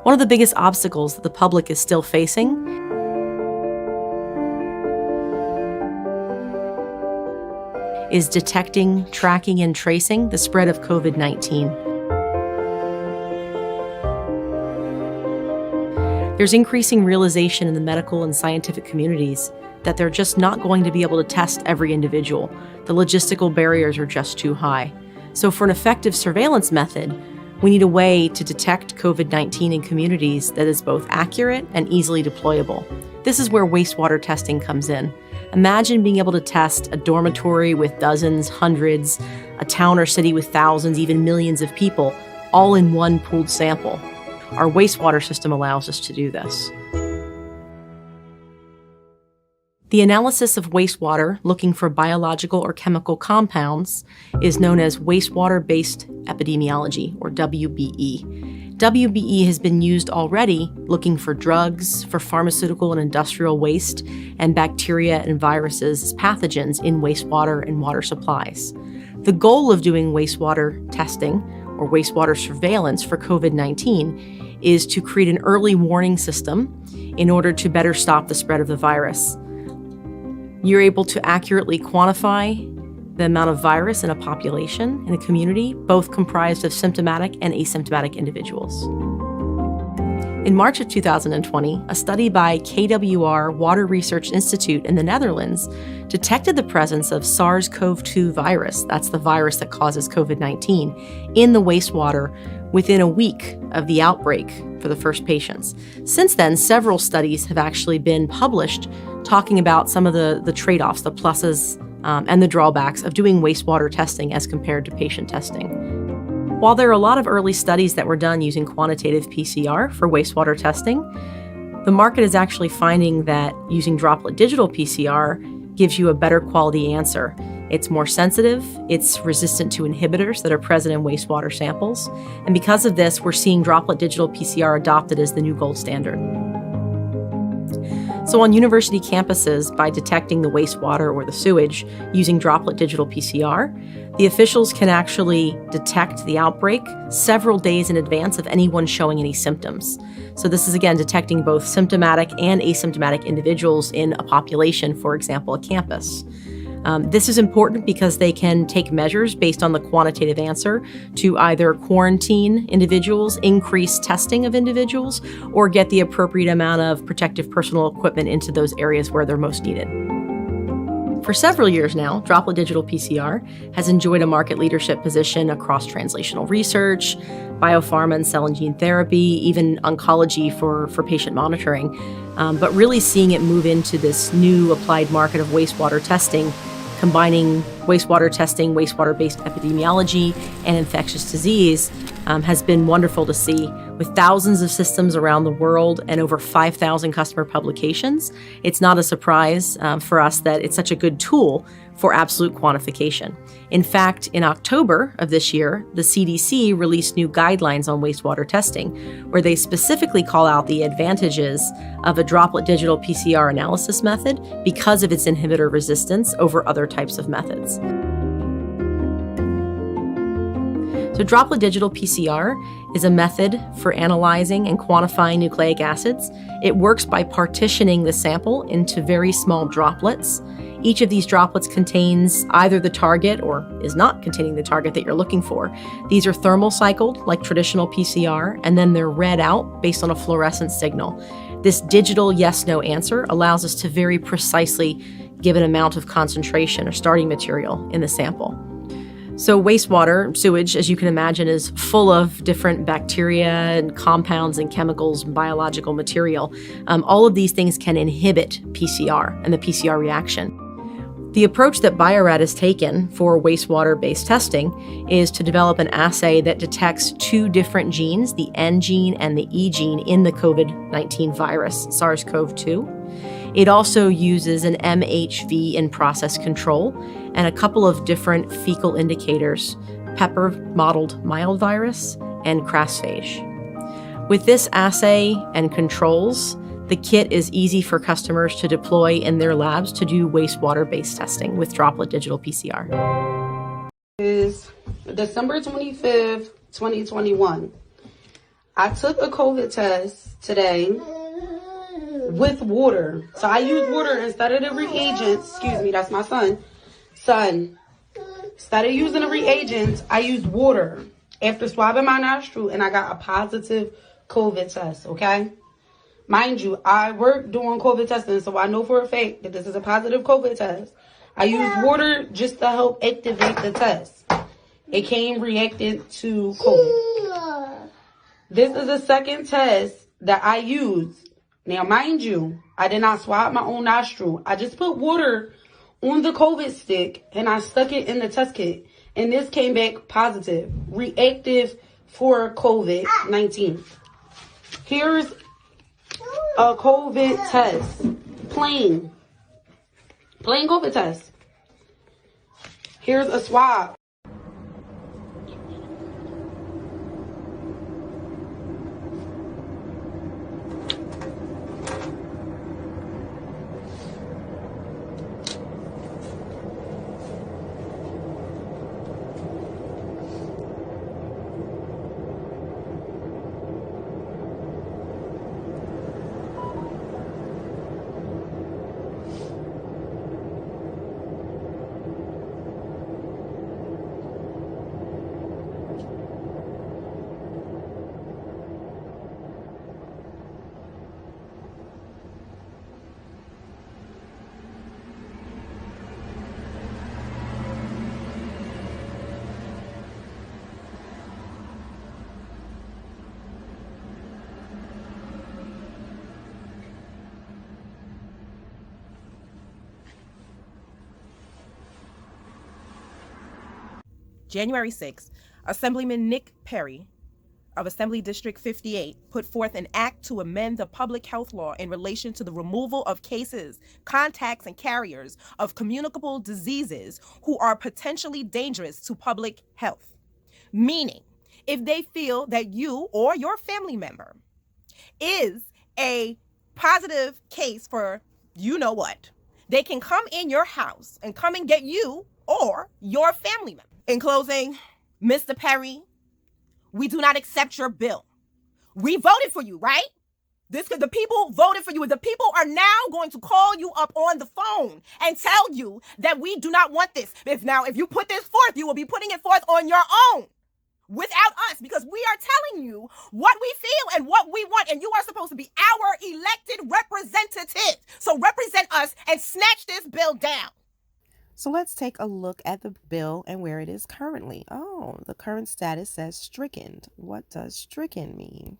One of the biggest obstacles that the public is still facing is detecting, tracking, and tracing the spread of COVID-19. There's increasing realization in the medical and scientific communities that they're just not going to be able to test every individual. The logistical barriers are just too high. So for an effective surveillance method, we need a way to detect COVID-19 in communities that is both accurate and easily deployable. This is where wastewater testing comes in. Imagine being able to test a dormitory with dozens, hundreds, a town or city with thousands, even millions of people, all in one pooled sample. Our wastewater system allows us to do this. The analysis of wastewater looking for biological or chemical compounds is known as wastewater-based epidemiology, or WBE. WBE has been used already looking for drugs, for pharmaceutical and industrial waste, and bacteria and viruses as pathogens in wastewater and water supplies. The goal of doing wastewater testing or wastewater surveillance for COVID-19 is to create an early warning system in order to better stop the spread of the virus. You're able to accurately quantify the amount of virus in a population, in a community, both comprised of symptomatic and asymptomatic individuals. In March of 2020, a study by KWR Water Research Institute in the Netherlands detected the presence of SARS-CoV-2 virus, that's the virus that causes COVID-19, in the wastewater within a week of the outbreak for the first patients. Since then, several studies have actually been published talking about some of the trade-offs, the pluses and the drawbacks of doing wastewater testing as compared to patient testing. While there are a lot of early studies that were done using quantitative PCR for wastewater testing, the market is actually finding that using droplet digital PCR gives you a better quality answer. It's more sensitive, it's resistant to inhibitors that are present in wastewater samples, and because of this, we're seeing droplet digital PCR adopted as the new gold standard. So on university campuses, by detecting the wastewater or the sewage using droplet digital PCR, the officials can actually detect the outbreak several days in advance of anyone showing any symptoms. So this is, again, detecting both symptomatic and asymptomatic individuals in a population, for example, a campus. This is important because they can take measures based on the quantitative answer to either quarantine individuals, increase testing of individuals, or get the appropriate amount of protective personal equipment into those areas where they're most needed. For several years now, droplet digital PCR has enjoyed a market leadership position across translational research, biopharma and cell and gene therapy, even oncology for patient monitoring. But really seeing it move into this new applied market of wastewater testing, combining wastewater testing, wastewater-based epidemiology, and infectious disease has been wonderful to see. With thousands of systems around the world and over 5,000 customer publications, it's not a surprise for us that it's such a good tool for absolute quantification. In fact, in October of this year, the CDC released new guidelines on wastewater testing, where they specifically call out the advantages of a droplet digital PCR analysis method because of its inhibitor resistance over other types of methods. So droplet digital PCR is a method for analyzing and quantifying nucleic acids. It works by partitioning the sample into very small droplets. Each of these droplets contains either the target or is not containing the target that you're looking for. These are thermal cycled like traditional PCR, and then they're read out based on a fluorescent signal. This digital yes-no answer allows us to very precisely give an amount of concentration or starting material in the sample. So wastewater, sewage, as you can imagine, is full of different bacteria and compounds and chemicals and biological material. All of these things can inhibit PCR and the PCR reaction. The approach that Bio-Rad has taken for wastewater-based testing is to develop an assay that detects two different genes, the N gene and the E gene, in the COVID-19 virus, SARS-CoV-2. It also uses an MHV in process control and a couple of different fecal indicators, pepper-mottled mild virus and crassphage. With this assay and controls, the kit is easy for customers to deploy in their labs to do wastewater-based testing with droplet digital PCR. Is December 25th, 2021. I took a COVID test today with water. So I use water instead of the reagents. Excuse me, that's my son. Instead of using the reagents, I used water after swabbing my nostril, and I got a positive COVID test, okay? Mind you, I work doing COVID testing, so I know for a fact that this is a positive COVID test. I used water just to help activate the test. It came reacted to COVID. This is the second test that I used. Now, mind you, I did not swab my own nostril. I just put water on the COVID stick and I stuck it in the test kit. And this came back positive, reactive for COVID-19. Here's a COVID test. Plain COVID test. Here's a swab. January 6th, Assemblyman Nick Perry of Assembly District 58 put forth an act to amend the public health law in relation to the removal of cases, contacts, and carriers of communicable diseases who are potentially dangerous to public health. Meaning, if they feel that you or your family member is a positive case for you know what, they can come in your house and come and get you or your family member. In closing, Mr. Perry, we do not accept your bill. We voted for you, right? The people voted for you. The people are now going to call you up on the phone and tell you that we do not want this. If you put this forth, you will be putting it forth on your own without us, because we are telling you what we feel and what we want, and you are supposed to be our elected representative. So represent us and snatch this bill down. So let's take a look at the bill and where it is currently. Oh, the current status says stricken. What does stricken mean?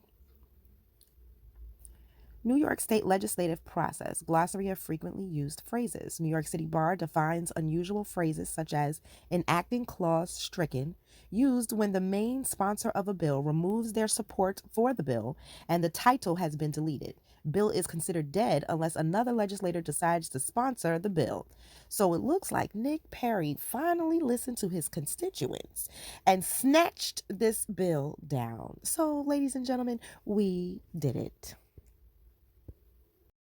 New York State legislative process, glossary of frequently used phrases. New York City Bar defines unusual phrases such as enacting clause stricken, used when the main sponsor of a bill removes their support for the bill and the title has been deleted. Bill is considered dead unless another legislator decides to sponsor the bill. So it looks like Nick Perry finally listened to his constituents and snatched this bill down. So, ladies and gentlemen, we did it.